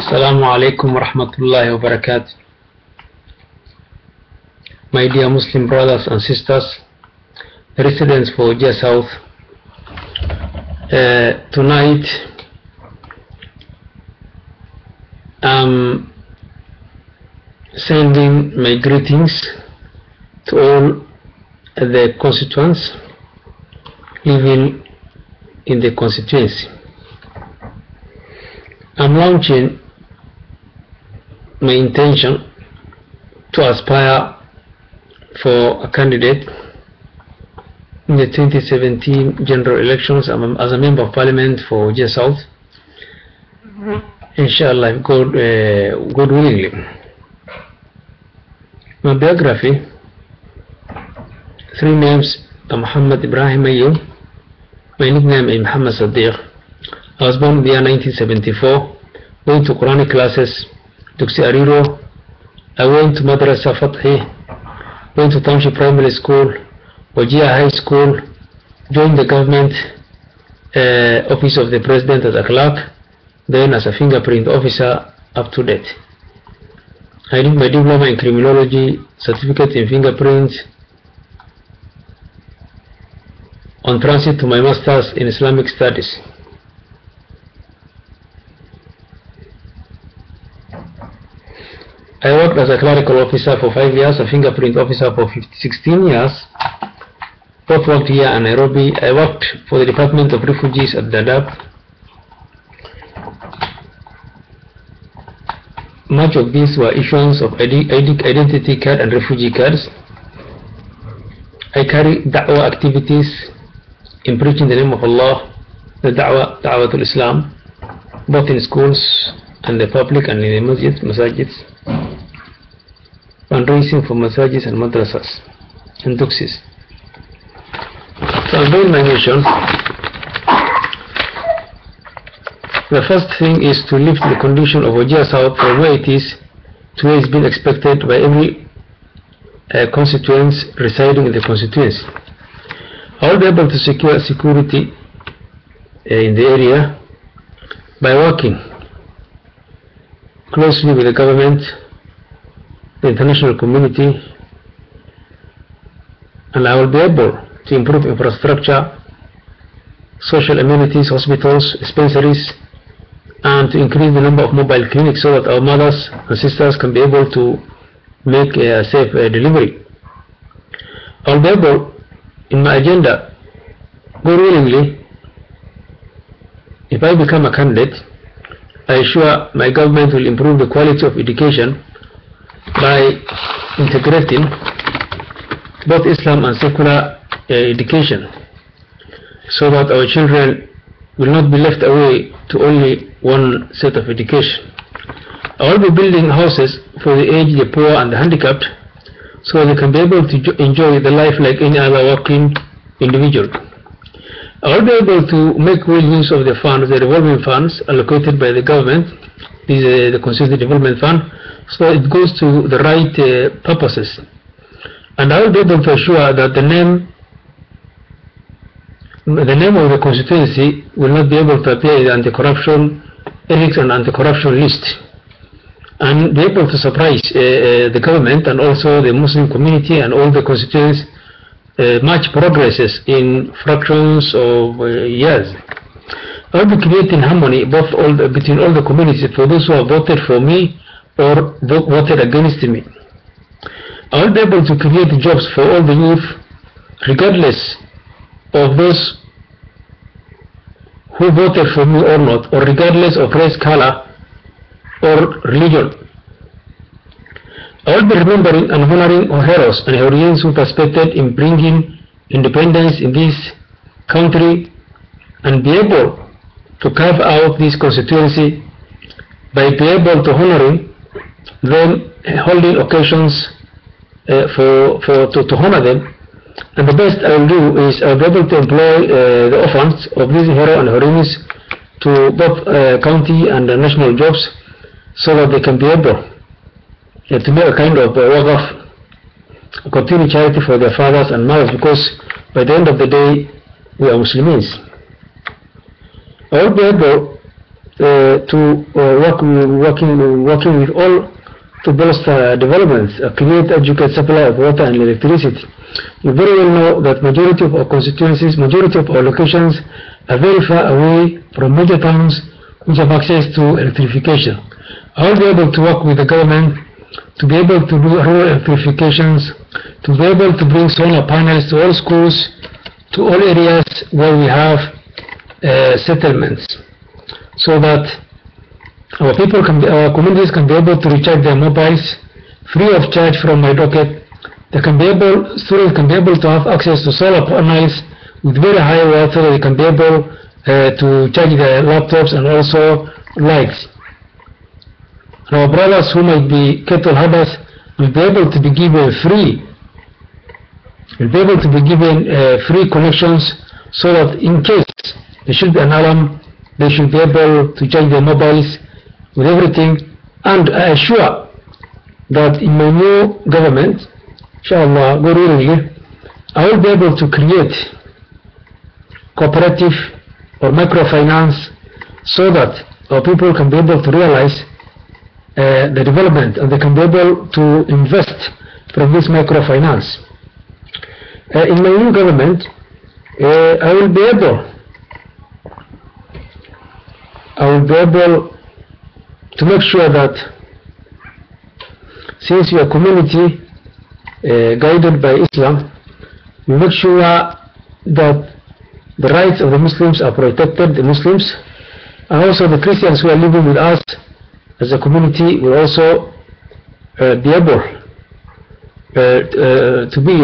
Assalamu alaikum wa rahmatullahi wa barakatuh. My dear Muslim brothers and sisters, residents for Wajir South, tonight I'm sending my greetings to all the constituents living in the constituency. I'm launching my intention to aspire for a candidate in the 2017 general elections as a member of parliament for Wajir South. Inshallah, God willingly. My biography: 3 names are Muhammad Ibrahim Ayyub. My nickname is Muhammad Sadiq. I was born in the year 1974. Went to Quranic classes, Duksi Ariro. I went to Madrasa Fathi, went to Township Primary School, Wajir High School, joined the government office of the president as a clerk, then as a fingerprint officer up to date. I did my diploma in criminology, certificate in fingerprints, on transit to my master's in Islamic studies. I worked as a clerical officer for 5 years, a fingerprint officer for 16 years. Both worked here in Nairobi. I worked for the Department of Refugees at Dadaab. Much of these were issuance of identity card and refugee cards. I carry da'wah activities in preaching the name of Allah, the da'watul Islam, both in schools and the public and in the masajids. Fundraising for masajid and madrasas and duksis. So I'm doing my mission. The first thing is to lift the condition of Wajir South from where it is to where it's been expected by every constituent residing in the constituency. I will be able to secure security in the area by working closely with the government, the international community, and I will be able to improve infrastructure, social amenities, hospitals, dispensaries, and to increase the number of mobile clinics so that our mothers and sisters can be able to make a safe delivery. I will be able, in my agenda, God willingly, if I become a candidate, I assure my government will improve the quality of education by integrating both Islam and secular education, so that our children will not be left away to only one set of education. I will be building houses for the aged, the poor and the handicapped, so they can be able to enjoy the life like any other working individual. I will be able to make well use of the funds, the revolving funds allocated by the government. This is the Constituency Development Fund, so it goes to the right purposes. And I will be able to assure that the name of the constituency will not be able to appear in the anti-corruption ethics and anti-corruption list, and be able to surprise the government and also the Muslim community and all the constituents much progresses in fractions of years. I will be creating harmony between all the communities, for those who have voted for me or voted against me. I will be able to create jobs for all the youth, regardless of those who voted for me or not, or regardless of race, color, or religion. I will be remembering and honoring our heroes and heroines who participated in bringing independence in this country, and be able to carve out this constituency by being able to honoring them, holding occasions to honor them. And the best I will do is I will be able to employ the orphans of these heroes and heroines to both county and national jobs, so that they can be able to make a kind of waqf, a continued charity for their fathers and mothers, because by the end of the day we are Muslims. I will be able working with all to bolster developments, create adequate supply of water and electricity. You very well know that majority of our constituencies, majority of our locations are very far away from major towns which have access to electrification. I will be able to work with the government to be able to do rural electrifications, to be able to bring solar panels to all schools, to all areas where we have settlements, so that our people can be, our communities can be able to recharge their mobiles free of charge from my docket. They can be able, students can be able to have access to solar panels with very high watt, so that they can be able to charge their laptops and also lights. And our brothers who might be cattle herders will be able to be given free free connections, so that in case there should be an alarm, they should be able to charge their mobiles with everything. And I assure that in my new government, inshallah, God willing, I will be able to create cooperative or microfinance, so that our people can be able to realize the development, and they can be able to invest from this microfinance. In my new government, I will be able to make sure that, since we are community guided by Islam, we make sure that the rights of the Muslims are protected, the Muslims, and also the Christians who are living with us as a community will also be able to be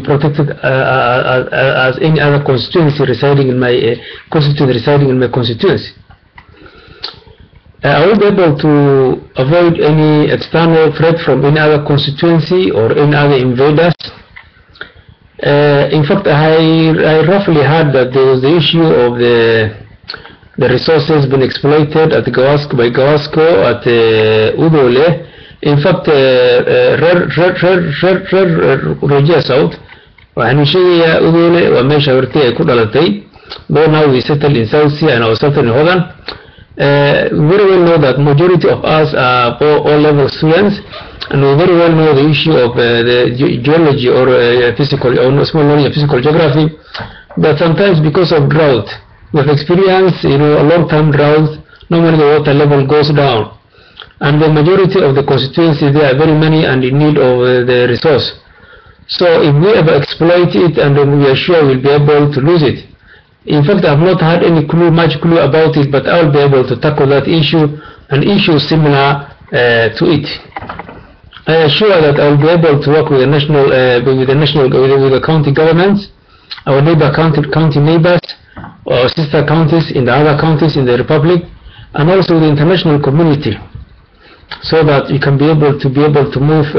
protected as any other constituency residing in my constituency. I will be able to avoid any external threat from any other constituency or any other invaders. In fact, I roughly heard that there was the issue of the resources being exploited at by Gawasco at Udole. In fact, Rajia South, Wahanishia Udole, Wamesha Urte Kudalatay, though now we settle in South Sea and our southern Hogan. We very well know that majority of us are all level students, and we very well know the issue of the geology or physical, or small knowledge of physical geography. But sometimes because of drought, we have experienced, a long-term drought. Normally the water level goes down, and the majority of the constituencies, there are very many and in need of the resource. So if we ever exploit it, and then we are sure we'll be able to lose it. In fact, I have not had any much clue about it, but I will be able to tackle that issue and issues similar to it. I assure that I will be able to work with the with the county governments, our neighbor county neighbors, our sister counties in the other counties in the Republic, and also the international community, so that we can be able to move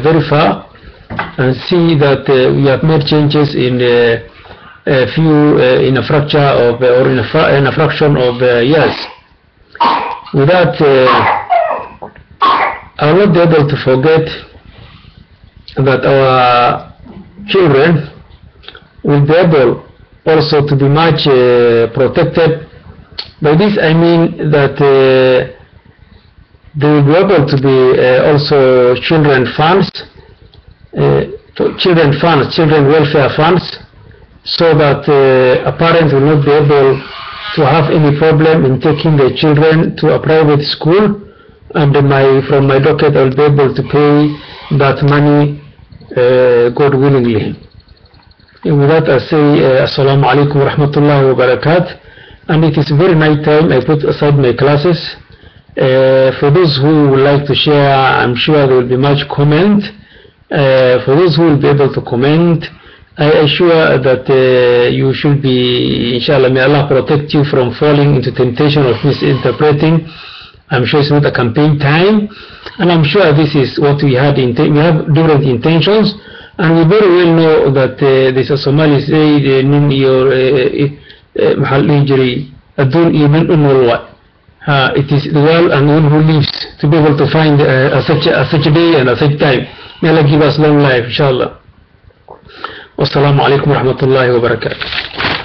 very far and see that we have made changes in in a fracture of or in a fraction of years. With that, I will not be able to forget that our children will be able also to be much protected. By this I mean that they will be able to be also children welfare funds, so that a parent will not be able to have any problem in taking their children to a private school, and from my docket I will be able to pay that money, God willingly. And with that I say Assalamu alaikum wa rahmatullahi wa barakatuh. And it is very night time. I put aside my classes. For those who would like to share, I'm sure there will be much comment. For those who will be able to comment, I assure that you should be, inshallah, may Allah protect you from falling into temptation of misinterpreting. I'm sure it's not a campaign time, and I'm sure this is what we had. We have different intentions, and we very well know that this is Somali say, it is the world and one who lives to be able to find such a day and such time. May Allah give us long life, inshallah. Wassalamu alaikum wa rahmatullahi wa barakatuh.